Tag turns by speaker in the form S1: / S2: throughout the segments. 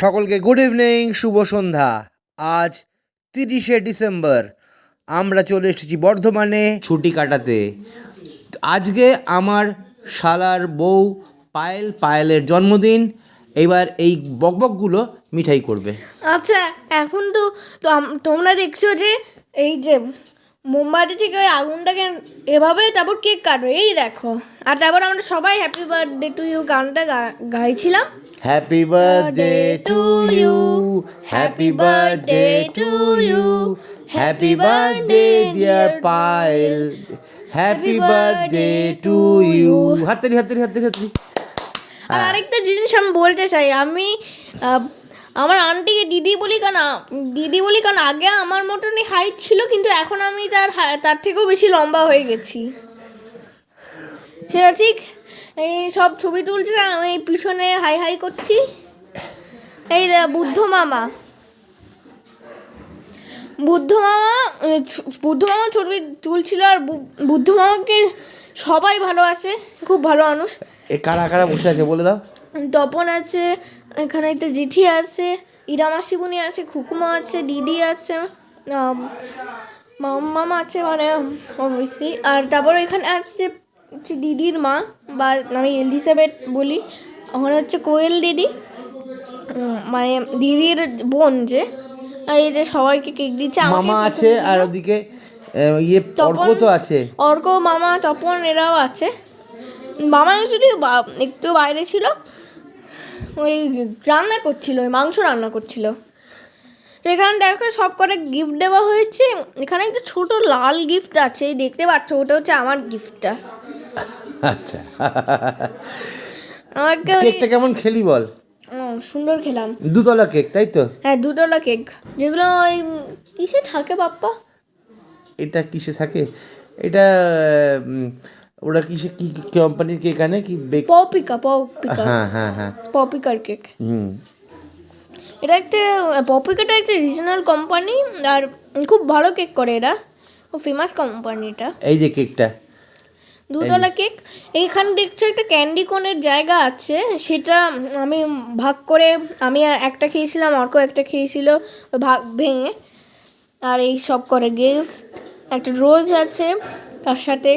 S1: সকলকে good evening, শুভ সন্ধ্যা। আজ 30শে December. আমরা চলে এসেছি বর্ধমানে ছুটি কাটাতে। আজকে আমার শালার বউ পায়েলের জন্মদিন। এবার এই বকবকগুলো মিঠাই করবে।
S2: আচ্ছা, এখন তো তোমরা দেখছো যে এই যে মোমবাতি থেকে ওই আগুনটাকে এভাবে তারপর কেক কাটবে, এই দেখো। আর তারপর আমরা সবাই হ্যাপি বার্থডে টু ইউ গানটা গাইছিলাম।
S1: Happy birthday to you, happy birthday to you, happy birthday dear Payel, happy birthday to you. হাততালি হাততালি হাততালি হাততালি।
S2: আর আরেকটা জিনিস আমি বলতে চাই, আমি আমার আন্টিকে দিদি বলি কারণ আগে আমার মতনই হাইট ছিল, কিন্তু এখন আমি তার থেকেও বেশি লম্বা হয়ে গেছি। সেটা ঠিক। এই সব ছবি তুলছে, আমি পিছনে হাই হাই করছি। এই বুদ্ধ মামা ছবি তুলছিল, আর বুদ্ধ মামাকে সবাই ভালোবাসে, খুব ভালো মানুষ।
S1: এ কারা কারা বসে আছে বলে দাও।
S2: তপন আছে, এখানে একটা জেঠি আছে, ইরা মাসিবুনি আছে, খুকুমা আছে, দিদি আছে, মামা আছে, মানে অবশ্যই। আর তারপর এখানে আছে দিদির মা, বা আমি এলিজাবেথ বলি, ওখানে হচ্ছে কোয়েল দিদি, মানে দিদির বোন যে। আর এই যে সবাইকে কেক দিচ্ছে,
S1: মামা আছে, আর ওদিকে অর্ক তো আছে,
S2: অর্ক, মামা, তপন এরাও আছে। মামা যদি একটু বাইরে ছিল, ওই রান্না করছিল, ওই মাংস রান্না করছিল। তো এখানে দেখো সব করে গিফট দেওয়া হয়েছে। এখানে একটা ছোট লাল গিফট আছে, দেখতে পাচ্ছ, ওটা হচ্ছে আমার গিফটটা।
S1: আচ্ছা,
S2: আমাকে
S1: কেকটা কেমন খেলি বল?
S2: সুন্দর খেলাম।
S1: দুতলা কেক, তাই তো?
S2: হ্যাঁ, দুতলা কেক, যেগুলো ওই কিসে থাকে বাপ্পা?
S1: এটা কিসে থাকে? এটা ওরা কিসে, কি কোম্পানির কেক আনে? কি
S2: পপিকা।
S1: হ্যাঁ হ্যাঁ হ্যাঁ,
S2: পপিকার কেক। এটা একটা পপিকাটা একটা রিজনাল কোম্পানি, আর খুব ভালো কেক করে এরা, খুব ফেমাস কোম্পানিটা।
S1: এই যে কেকটা
S2: দুতলা কেক। এইখানে দেখছো একটা ক্যান্ডি কোনের জায়গা আছে, সেটা আমি ভাগ করে, আমি একটা খেয়েছিলাম, অর্ক একটা খেয়েছিল, ভাগ ভেঙে। আর এই সব করে গিফট, একটা রোজ আছে, তার সাথে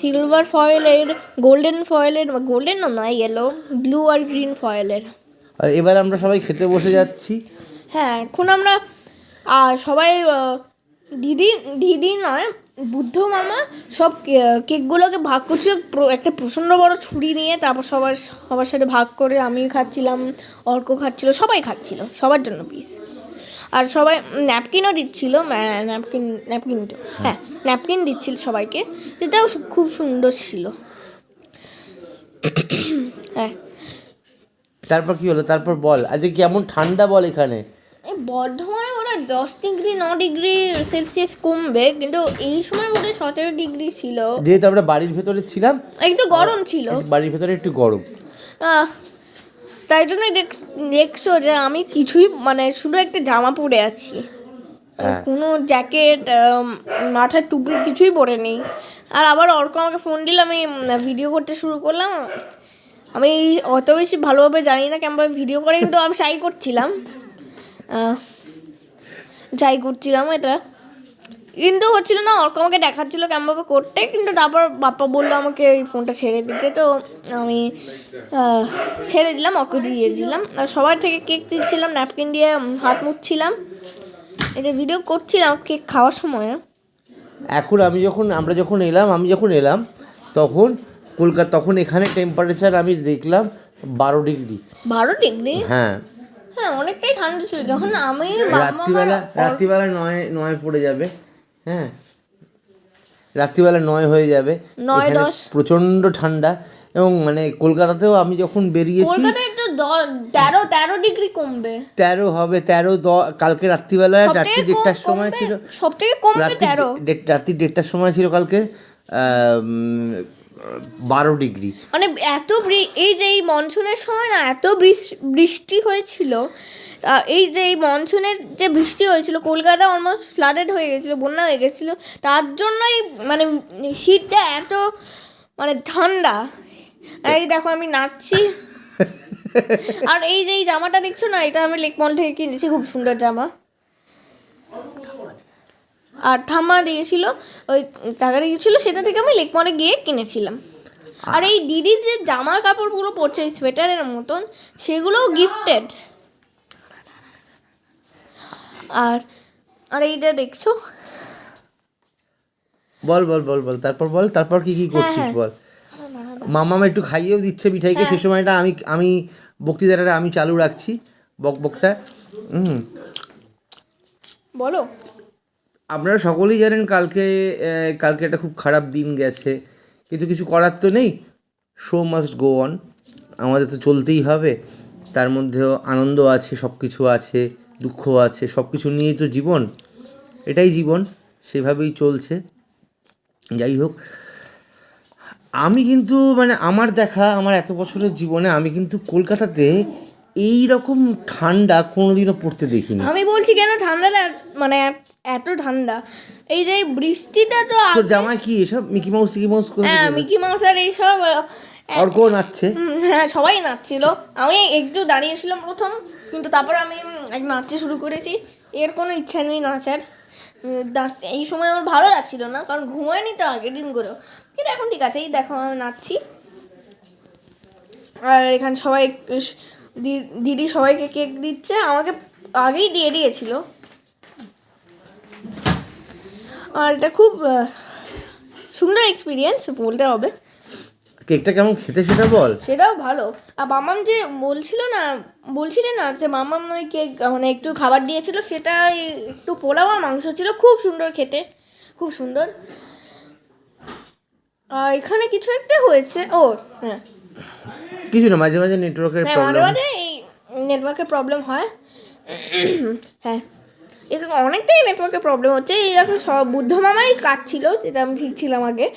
S2: সিলভার ফয়েলের, গোল্ডেন নয়, ইয়েলো, ব্লু আর গ্রিন ফয়েলের।
S1: আর এবার আমরা সবাই খেতে বসে যাচ্ছি।
S2: হ্যাঁ, এখন আমরা সবাই দিদি নয়, বুদ্ধ মামা সব কেকগুলোকে ভাগ করছিল একটা প্রচণ্ড বড় ছুরি নিয়ে। তারপর সবার সাথে ভাগ করে আমি খাচ্ছিলাম, অর্ক খাচ্ছিল, সবাই খাচ্ছিল, সবার জন্য পিস। আর সবাই ন্যাপকিনও দিচ্ছিল, ন্যাপকিন দিচ্ছিল সবাইকে, যেটাও খুব সুন্দর ছিল। হ্যাঁ,
S1: তারপর কি হলো? তারপর বল, আজকে কেমন ঠান্ডা বল এখানে?
S2: এই বর্ধমানে ওরা 10 ডিগ্রি 9 ডিগ্রি সেলসিয়াস কমবে, কিন্তু এই সময় ওটা 17 ডিগ্রি ছিল।
S1: যেহেতু আমরা বাড়ির ভেতরে ছিলাম,
S2: একটু গরম ছিল,
S1: বাড়ির ভেতরে একটু গরম।
S2: তাই জন্যই দেখছো যে আমি কিছুই, মানে শুধু একটা জামা পরে আছি, কোনো জ্যাকেট, মাথার টুপি কিছুই পরে নেই। আর আবার অর্ক আমাকে ফোন দিল, আমি ভিডিও করতে শুরু করলাম। আমি অত বেশি ভালোভাবে জানি না কেমন ভিডিও করে, কিন্তু আমি ট্রাই করছিলাম এটা, কিন্তু হচ্ছিল না। অর্ক আমাকে দেখাচ্ছিল কেমনভাবে করতে, কিন্তু তারপর বাপ্পা বললো আমাকে এই ফোনটা ছেড়ে দিতে, তো আমি ছেড়ে দিলাম, অর্ক দিয়ে দিলাম। আর সবার থেকে কেক দিচ্ছিলাম, ন্যাপকিন দিয়ে হাত মুছছিলাম, এই যে ভিডিও করছিলাম কেক খাওয়ার সময়।
S1: এখন আমরা যখন এলাম তখন তখন এখানে টেম্পারেচার আমি দেখলাম 12 ডিগ্রি।
S2: 12 ডিগ্রি?
S1: হ্যাঁ,
S2: অনেকটাই ঠান্ডা ছিল। যখন আমি
S1: রাত্রিবেলা 9 পড়ে যাবে। হ্যাঁ, রাত্রিবেলা 9 হয়ে যাবে,
S2: 9-10
S1: প্রচণ্ড ঠান্ডা। এবং মানে কলকাতাতেও আমি যখন বেরিয়েছি,
S2: কলকাতায় তো 13 ডিগ্রি কমবে।
S1: 13 হবে, 13 কালকে রাত্রিবেলা রাত্রি 1:30টার সময় ছিল,
S2: সব থেকে কমবে 13।
S1: রাত্রি 1:30টার সময় ছিল কালকে 12 ডিগ্রি।
S2: মানে এই যে এই মনসুনের সময় না, এত বৃষ্টি হয়েছিল। এই যে এই মনসুনের যে বৃষ্টি হয়েছিল, কলকাতা অলমোস্ট ফ্লাডেড হয়ে গেছিলো, বন্যা হয়ে গেছিলো। তার জন্যই মানে শীতটা এত মানে ঠান্ডা। এই দেখো আমি নাচছি। আর এই যে এই জামাটা দেখছো না, এটা আমি লেকমল থেকে কিনেছি, খুব সুন্দর জামা। আর ঠাম্মা দিয়েছিল, ওই টাকা দিয়েছিল, সেটা থেকে আমি লেকমলে গিয়ে কিনেছিলাম। আর এই দিদির যে জামা কাপড়গুলো পরছে এই সোয়েটারের মতন, সেগুলোও গিফটেড। আর আর এইটা দেখছো,
S1: বল বল বল বল, তারপর বল, তারপর কি কি করছিস
S2: হ্যাঁ।
S1: বল। মামা একটু খাইয়েও দিচ্ছে মিঠাইকে,
S2: হ্যাঁ।
S1: সে সময়টা আমি বক্তৃতাটা আমি চালু রাখছি, বকবকটা।
S2: বলো।
S1: আপনারা সকলেই জানেন কালকে একটা খুব খারাপ দিন গেছে, কিন্তু কিছু করার তো নেই, শো মাস্ট গো অন, আমাদের তো চলতেই হবে। তার মধ্যেও আনন্দ আছে, সব কিছু আছে, দুঃখ আছে, সব কিছু নিয়েই তো জীবন, এটাই জীবন, সেভাবেই চলছে। যাই হোক, আমি কিন্তু মানে আমার এত বছরের জীবনে আমি কিন্তু কলকাতাতে এই রকম ঠান্ডা কোনোদিনও পড়তে দেখিনি।
S2: আমি বলছি কেন ঠান্ডাটা, মানে এত ঠান্ডা, এই যে বৃষ্টিটা তো
S1: তোর জামাই কি এসব মিকি মাউস
S2: হ্যাঁ, মিকি মাউস আর এইসব
S1: অর্ক নাচছে?
S2: হ্যাঁ, সবাই নাচছিল। আমি একটু দাঁড়িয়েছিলাম প্রথম, কিন্তু তারপর আমি নাচতে শুরু করেছি। এর কোনো ইচ্ছা নেই নাচার। এই সময় আমার ভালো লাগছিল না, কারণ ঘুমায়নি তো আগের দিন করেও। কিন্তু এখন ঠিক আছে, এই দেখো আমি নাচছি। আর এখানে সবাই দিদি সবাইকে কেক দিচ্ছে, আমাকে আগেই দিয়ে দিয়েছিল। আর এটা খুব সুন্দর এক্সপিরিয়েন্স বলতে হবে।
S1: কেকটা কেমন খেতে সেটা বল।
S2: সেটাও ভালো। আর মামাম যে বলছিলে না যে মামাম ওই কেক মানে একটু খাবার দিয়েছিল, সেটা একটু পোলাও আর মাংস ছিল, খুব সুন্দর খেতে, খুব সুন্দর। আর এখানে কিছু একটা হয়েছে, হ্যাঁ,
S1: কিছু না, মাঝে মাঝে নেটওয়ার্কের
S2: হ্যাঁ, মাঝে
S1: প্রবলেম।
S2: মাঝে এই নেটওয়ার্কের প্রবলেম হয়। হ্যাঁ, এখানে অনেকটাই নেটওয়ার্কের প্রবলেম হচ্ছে। এই এখন সব বুদ্ধ মামাই কাটছিল, যেটা আমি ঠিক ছিলাম আগে।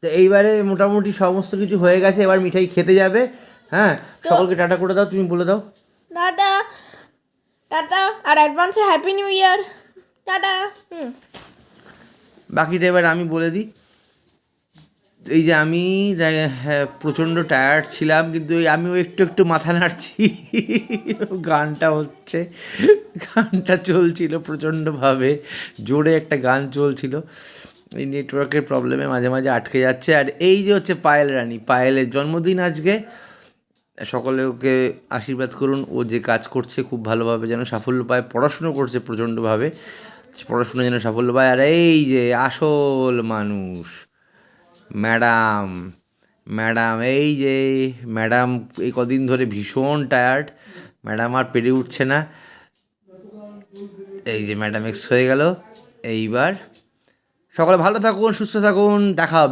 S1: তো এইবারে মোটামুটি সমস্ত কিছু হয়ে গেছে, এবার মিঠাই খেতে যাবে। হ্যাঁ, সকলকে টাটা করে দাও, তুমি বলে দাও।
S2: টাটা, টাটা, আর অ্যাডভান্সে হ্যাপি নিউ ইয়ার, টাটা।
S1: বাকিটা এবার আমি বলে দিই। এই যে আমি প্রচণ্ড টায়ার্ড ছিলাম, কিন্তু আমিও একটু একটু মাথা নাড়ছি, গানটা হচ্ছে, গানটা চলছিল প্রচণ্ডভাবে জোরে, একটা গান চলছিল। এই নেটওয়ার্কের প্রবলেমে মাঝে মাঝে আটকে যাচ্ছে। আর এই যে হচ্ছে পায়েল রানী, পায়েলের জন্মদিন আজকে, সকলে ওকে আশীর্বাদ করুন। ও যে কাজ করছে খুব ভালোভাবে যেন সাফল্য পায়, পড়াশুনো করছে প্রচণ্ডভাবে, পড়াশুনো যেন সাফল্য পায়। আর এই যে আসল মানুষ ম্যাডাম, এই যে ম্যাডাম এই কদিন ধরে ভীষণ টায়ার্ড, ম্যাডাম আর পেরে উঠছে না। এই যে ম্যাডাম এক্স হয়ে গেল। এইবার সকলে ভালো থাকুন, সুস্থ থাকুন, দেখা হবে।